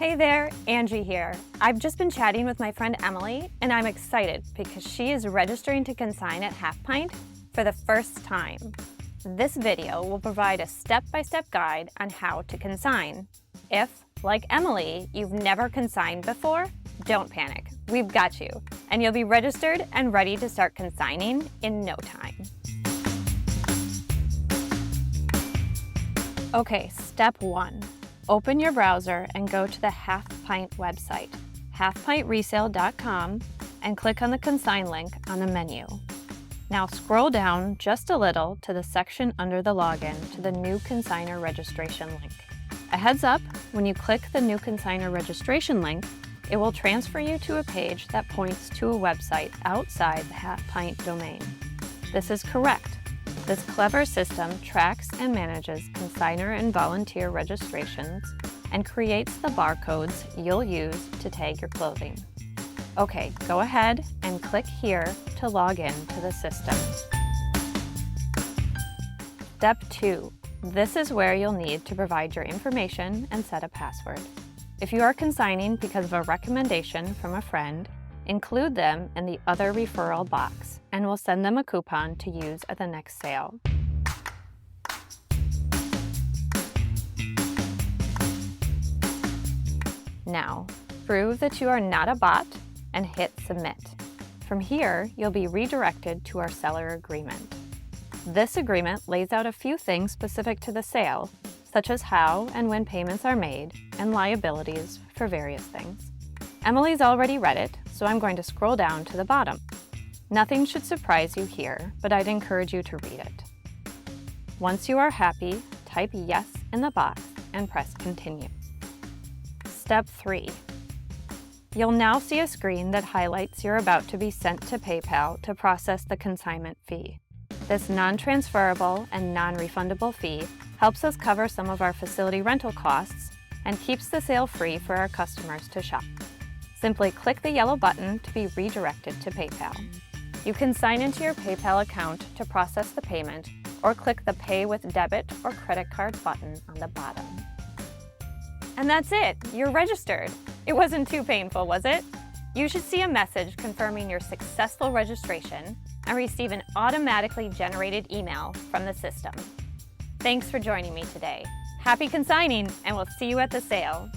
Hey there, Angie here. I've just been chatting with my friend Emily, and I'm excited because she is registering to consign at Half Pint for the first time. This video will provide a step-by-step guide on how to consign. If, like Emily, you've never consigned before, don't panic. We've got you, and you'll be registered and ready to start consigning in no time. Okay, step 1. Open your browser and go to the Half Pint website, halfpintresale.com, and click on the Consign link on the menu. Now scroll down just a little to the section under the login to the new Consignor registration link. A heads up, when you click the new Consignor registration link, it will transfer you to a page that points to a website outside the Half Pint domain. This is correct. This clever system tracks and manages consignor and volunteer registrations and creates the barcodes you'll use to tag your clothing. Okay, go ahead and click here to log in to the system. Step 2. This is where you'll need to provide your information and set a password. If you are consigning because of a recommendation from a friend, include them in the other referral box, and we'll send them a coupon to use at the next sale. Now, prove that you are not a bot and hit submit. From here, you'll be redirected to our seller agreement. This agreement lays out a few things specific to the sale, such as how and when payments are made and liabilities for various things. Emily's already read it, so I'm going to scroll down to the bottom. Nothing should surprise you here, but I'd encourage you to read it. Once you are happy, type yes in the box and press continue. Step 3. You'll now see a screen that highlights you're about to be sent to PayPal to process the consignment fee. This non-transferable and non-refundable fee helps us cover some of our facility rental costs and keeps the sale free for our customers to shop. Simply click the yellow button to be redirected to PayPal. You can sign into your PayPal account to process the payment or click the Pay with Debit or Credit Card button on the bottom. And that's it! You're registered! It wasn't too painful, was it? You should see a message confirming your successful registration and receive an automatically generated email from the system. Thanks for joining me today. Happy consigning, and we'll see you at the sale!